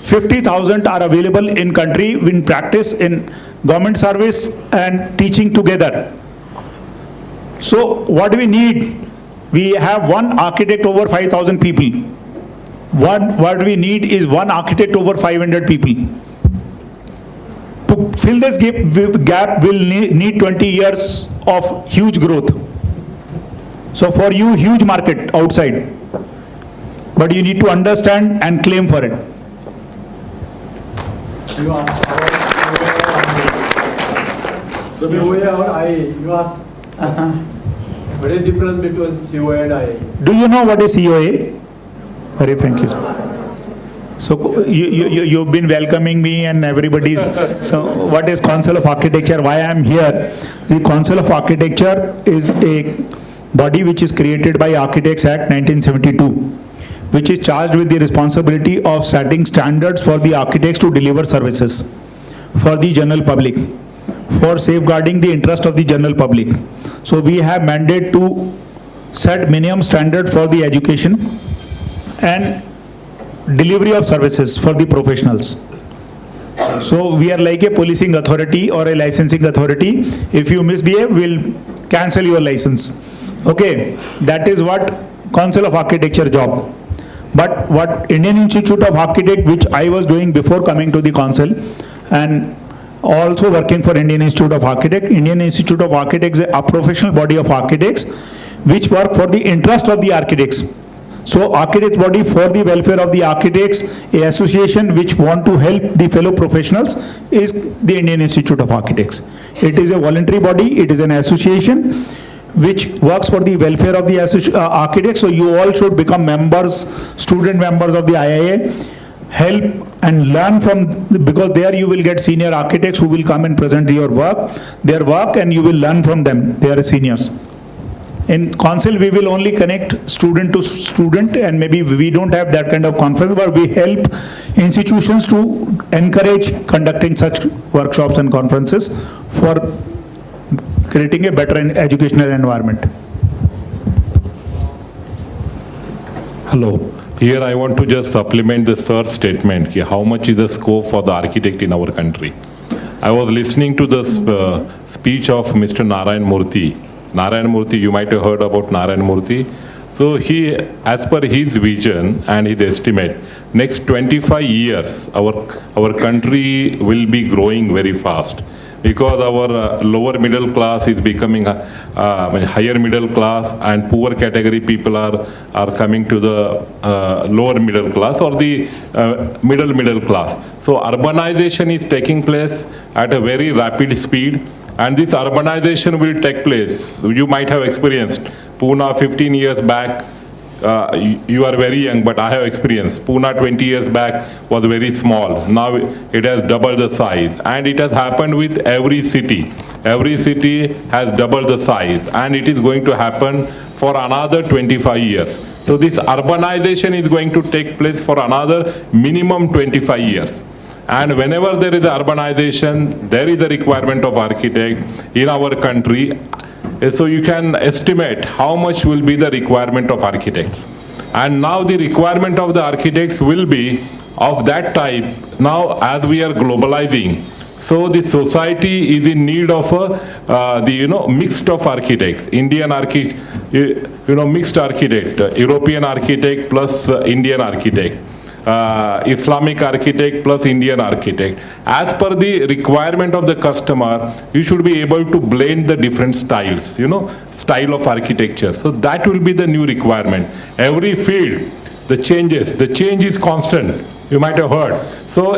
50,000 are available in country in practice, in government service and teaching together. So, what do we need? We have one architect over 5,000 people. What we need is one architect over 500 people. To fill this gap will need 20 years of huge growth. So for you, huge market outside. But you need to understand and claim for it. So COA or IA, you ask. What is the difference between COA and IA? Do you know what is COA? Very frankly. So you've been welcoming me and everybody's. So what is Council of Architecture? Why I am here? The Council of Architecture is a body which is created by Architects Act 1972, which is charged with the responsibility of setting standards for the architects to deliver services for the general public, for safeguarding the interest of the general public. So we have mandate to set minimum standard for the education and delivery of services for the professionals. So we are like a policing authority or a licensing authority. If you misbehave, we'll cancel your license. Okay, that is what Council of Architecture job. But what Indian Institute of Architects, which I was doing before coming to the council, and also working for Indian Institute of Architects. Indian Institute of Architects is a professional body of architects which work for the interest of the architects. So architect body for the welfare of the architects, a association which want to help the fellow professionals, is the Indian Institute of Architects. It is a voluntary body, it is an association which works for the welfare of the architects. So you all should become members, student members of the IIA, help and learn from, because there you will get senior architects who will come and present their work, and you will learn from them. They are seniors. In council, we will only connect student to student, and maybe we don't have that kind of conference, but we help institutions to encourage conducting such workshops and conferences for creating a better educational environment. Hello. Here I want to just supplement the third statement. How much is the scope for the architect in our country? I was listening to the speech of Mr. Narayan Murthy. Narayan Murthy, you might have heard about Narayan Murthy. So he, as per his vision and his estimate, next 25 years, our country will be growing very fast, because our lower middle class is becoming higher middle class, and poor category people are coming to the lower middle class or the middle class. So urbanization is taking place at a very rapid speed. And this urbanization will take place. You might have experienced Pune 15 years back, you are very young, but I have experience. Pune 20 years back was very small. Now it has doubled the size, and it has happened with every city. Every city has doubled the size, and it is going to happen for another 25 years. So this urbanization is going to take place for another minimum 25 years. And whenever there is urbanization, there is a requirement of architect in our country. So you can estimate how much will be the requirement of architects. And now the requirement of the architects will be of that type. Now as we are globalizing, so the society is in need of mixed of architects, Indian architect, mixed architect, European architect plus Indian architect. Islamic architect plus Indian architect. As per the requirement of the customer, you should be able to blend the different styles, style of architecture. So that will be the new requirement. Every field, the change is constant. You might have heard. So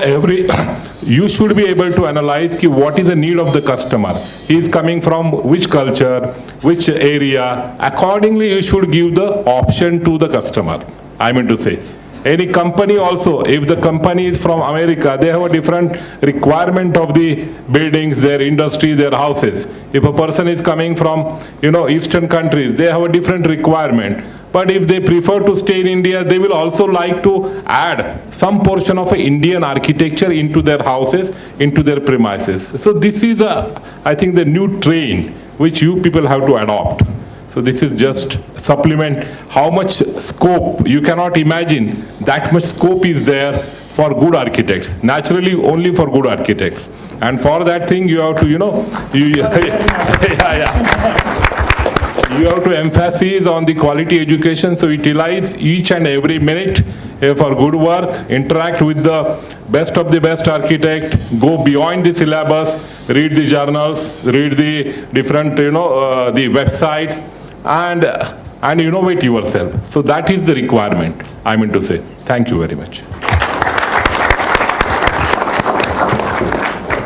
you should be able to analyze what is the need of the customer. He is coming from which culture, which area. Accordingly, you should give the option to the customer. I mean to say. Any company also, if the company is from America, they have a different requirement of the buildings, their industry, their houses. If a person is coming from, Eastern countries, they have a different requirement. But if they prefer to stay in India, they will also like to add some portion of Indian architecture into their houses, into their premises. So this is, I think, the new trend which you people have to adopt. So this is just supplement how much scope. You cannot imagine that much scope is there for good architects. Naturally, only for good architects. And for that thing, you have to, you have to emphasize on the quality education. So utilize each and every minute for good work. Interact with the best of the best architect. Go beyond the syllabus. Read the journals. Read the different, the websites. And innovate yourself. So that is the requirement, I mean to say. Thank you very much.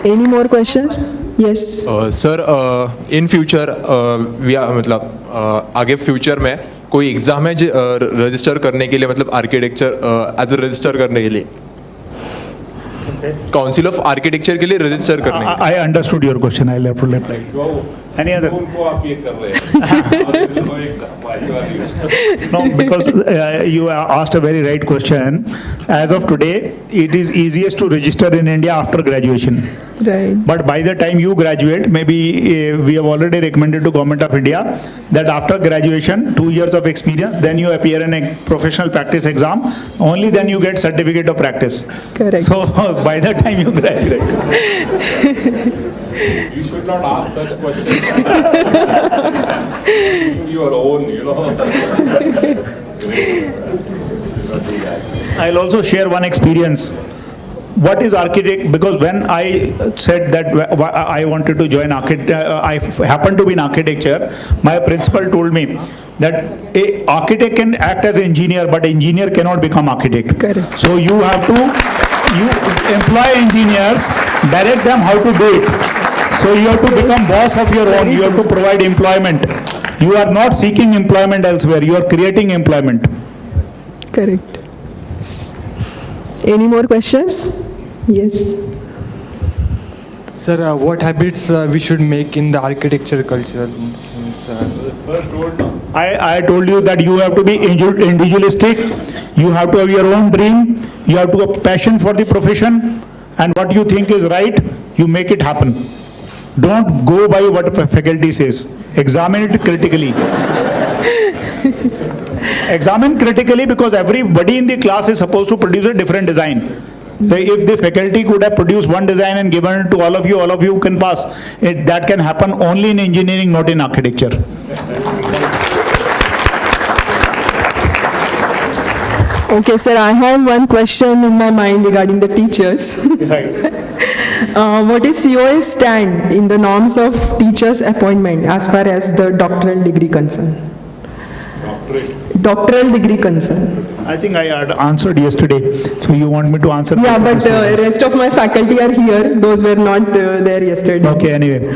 Any more questions? Yes. Sir, in future, we are, आगे future में कोई exam है register करने के लिए, मतलब architecture as a register करने के लिए, काउंसिल ऑफ आर्किटेक्चर के लिए रजिस्टर करने के लिए? I understood your question. I'll have to reply. Any other? No, because you asked a very right question. As of today, it is easiest to register in India after graduation. Right. But by the time you graduate, maybe we have already recommended to Government of India that after graduation, 2 years of experience, then you appear in a professional practice exam. Only then you get certificate of practice. Correct. So by the time you graduate. You should not ask such questions. Your own, I'll also share one experience. What is architect? Because when I said that I wanted to join I happened to be in architecture, my principal told me that an architect can act as an engineer, but engineer cannot become architect. Correct. So you have to employ engineers, direct them how to do it. So you have to become boss of your own. You have to provide employment. You are not seeking employment elsewhere. You are creating employment. Correct. Any more questions? Yes. Sir, what habits we should make in the architecture culture? I told you that you have to be individualistic. You have to have your own dream. You have to have passion for the profession. And what you think is right, you make it happen. Don't go by what faculty says. Examine it critically. Examine critically, because everybody in the class is supposed to produce a different design. If the faculty could have produced one design and given it to all of you can pass. That can happen only in engineering, not in architecture. Okay, sir, I have one question in my mind regarding the teachers. Right. What is COA's stand in the norms of teachers' appointment as far as the doctoral degree concerned? Doctoral degree concern. I think I had answered yesterday, so you want me to answer? Yeah, for the but students? rest of my faculty are here. Those were not there yesterday. Okay, anyway.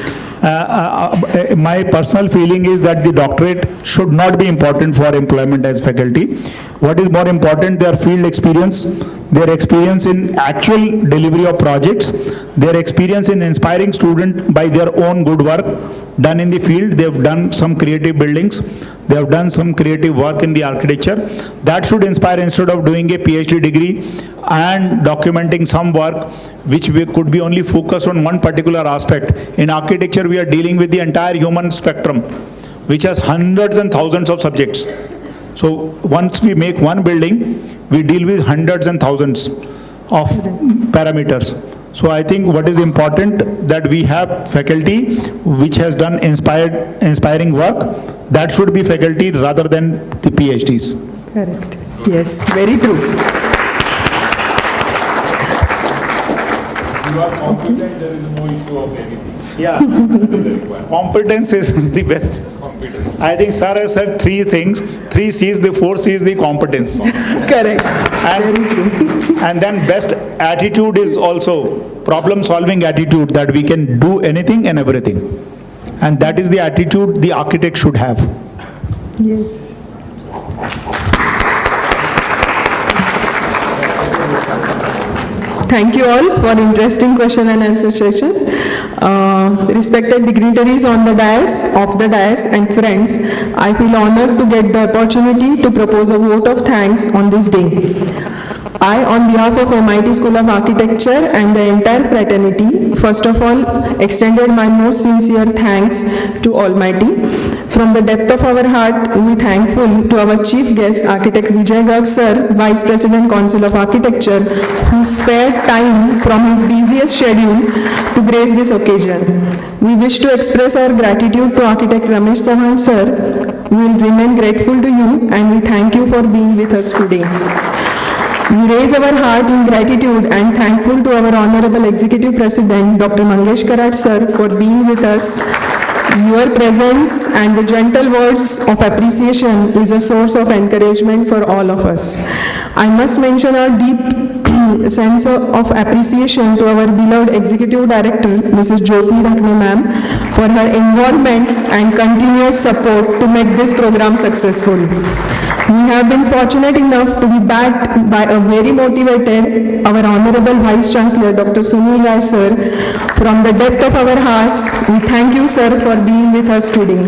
My personal feeling is that the doctorate should not be important for employment as faculty. What is more important, their field experience, their experience in actual delivery of projects, their experience in inspiring students by their own good work done in the field. They have done some creative buildings. They have done some creative work in the architecture. That should inspire instead of doing a PhD degree and documenting some work which could be only focused on one particular aspect. In architecture, we are dealing with the entire human spectrum, which has hundreds and thousands of subjects. So once we make one building, we deal with hundreds and thousands of parameters. So I think what is important that we have faculty which has done inspiring work. That should be faculty rather than the PhDs. Correct. Yes, very true. You are competent, there is no issue of anything. Yeah, competence is the best. I think sir has said three things, 3 C's, the 4 C is the competence. Correct. And then best attitude is also problem solving attitude, that we can do anything and everything. And that is the attitude the architect should have. Yes. Thank you all for interesting question and answer session. Respected dignitaries on the dais, off the dais, and friends, I feel honored to get the opportunity to propose a vote of thanks on this day. I, on behalf of MIT School of Architecture and the entire fraternity, first of all, extended my most sincere thanks to Almighty. From the depth of our heart, we are thankful to our chief guest, Architect Vijay Garg sir, Vice President, Council of Architecture, who spared time from his busiest schedule to grace this occasion. We wish to express our gratitude to Architect Ramesh Savan sir. We will remain grateful to you and we thank you for being with us today. We raise our heart in gratitude and thankful to our Honorable Executive President, Dr. Mangesh Karad sir, for being with us. Your presence and the gentle words of appreciation is a source of encouragement for all of us. I must mention our deep sense of appreciation to our beloved Executive Director, Mrs. Jyoti Dhakne ma'am, for her involvement and continuous support to make this program successful. We have been fortunate enough to be backed by a very motivated, our Honorable Vice Chancellor, Dr. Sunil Rai sir. From the depth of our hearts, we thank you sir for being with us today.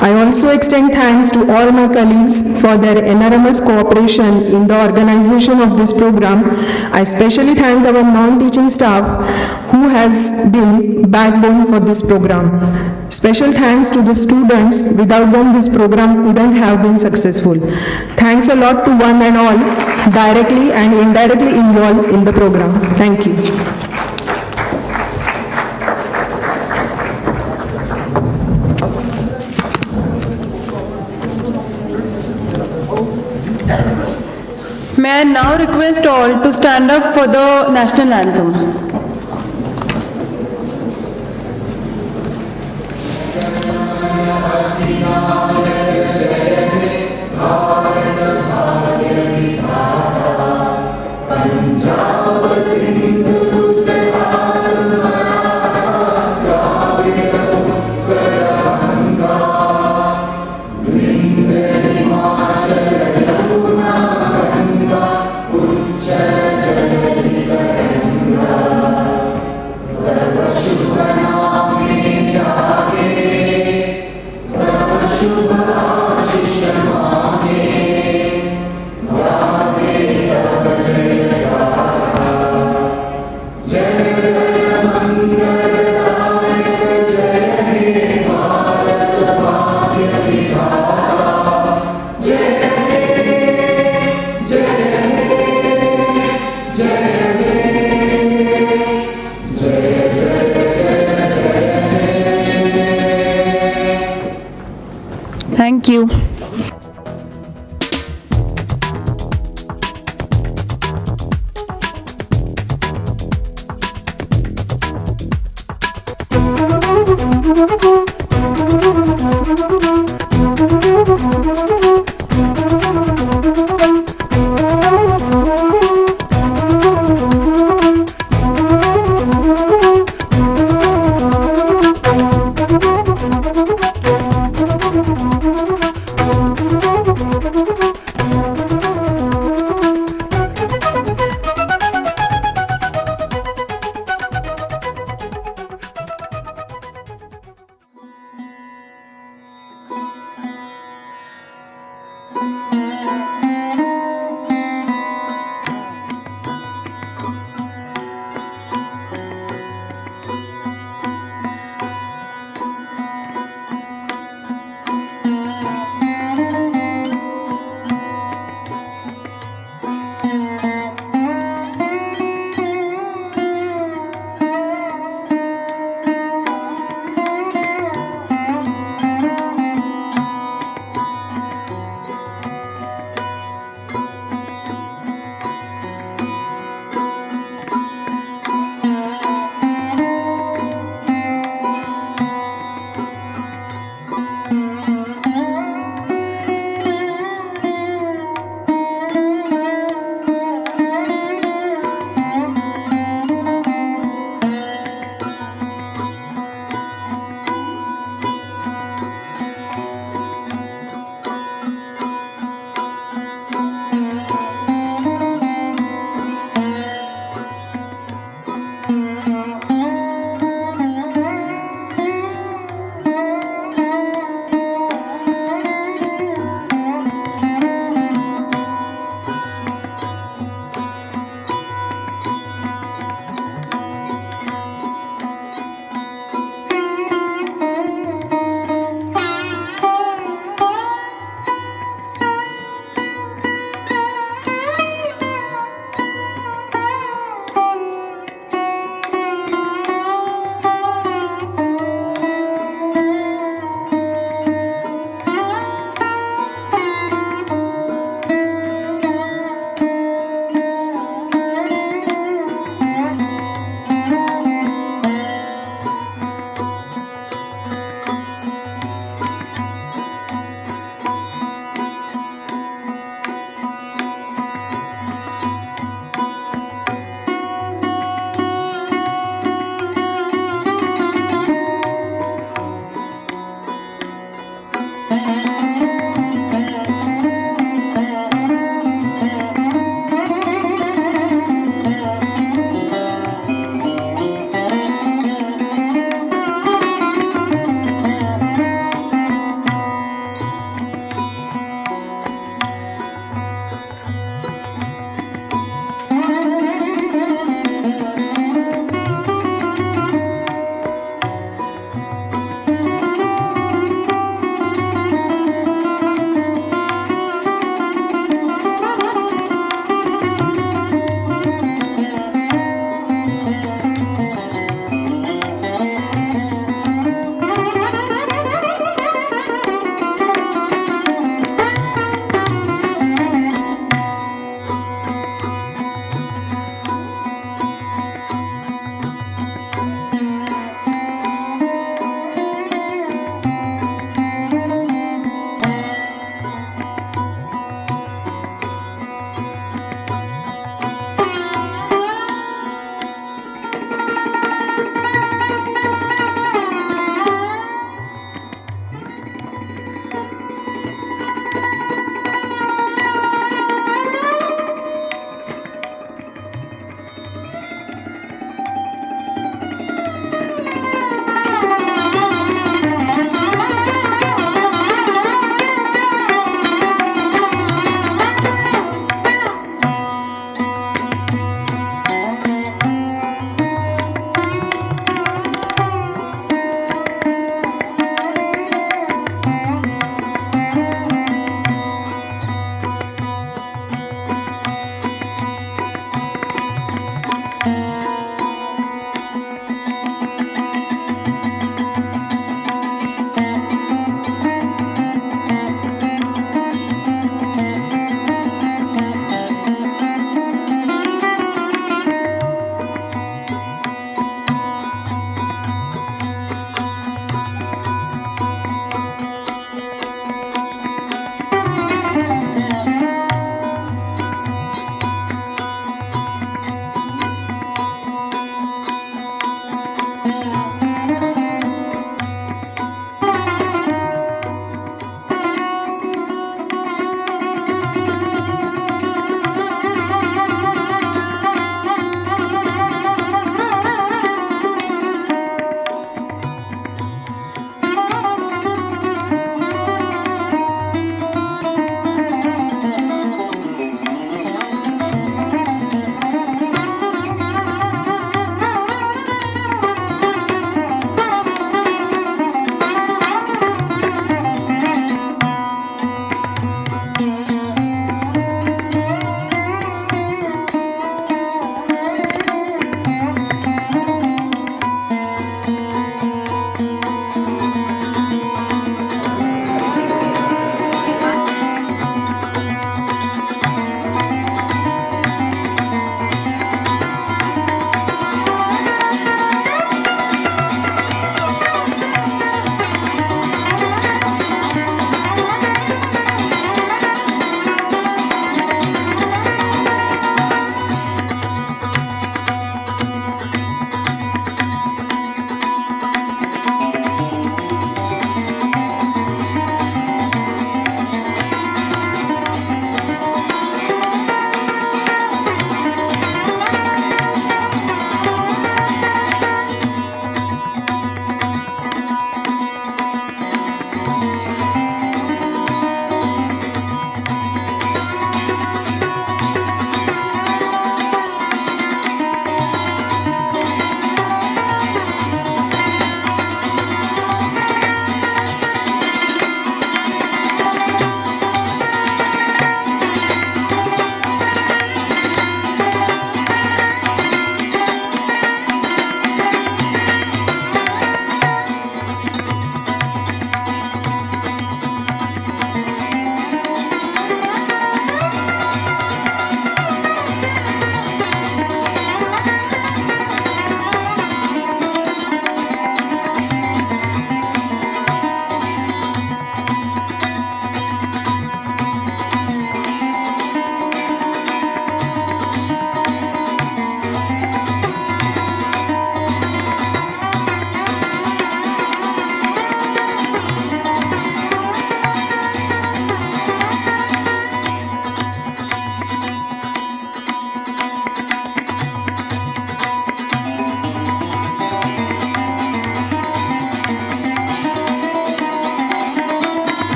I also extend thanks to all my colleagues for their enormous cooperation in the organization of this program. I especially thank our non-teaching staff who has been backbone for this program. Special thanks to the students. Without them, this program couldn't have been successful. Thanks a lot to one and all directly and indirectly involved in the program. Thank you. May I now request all to stand up for the national anthem.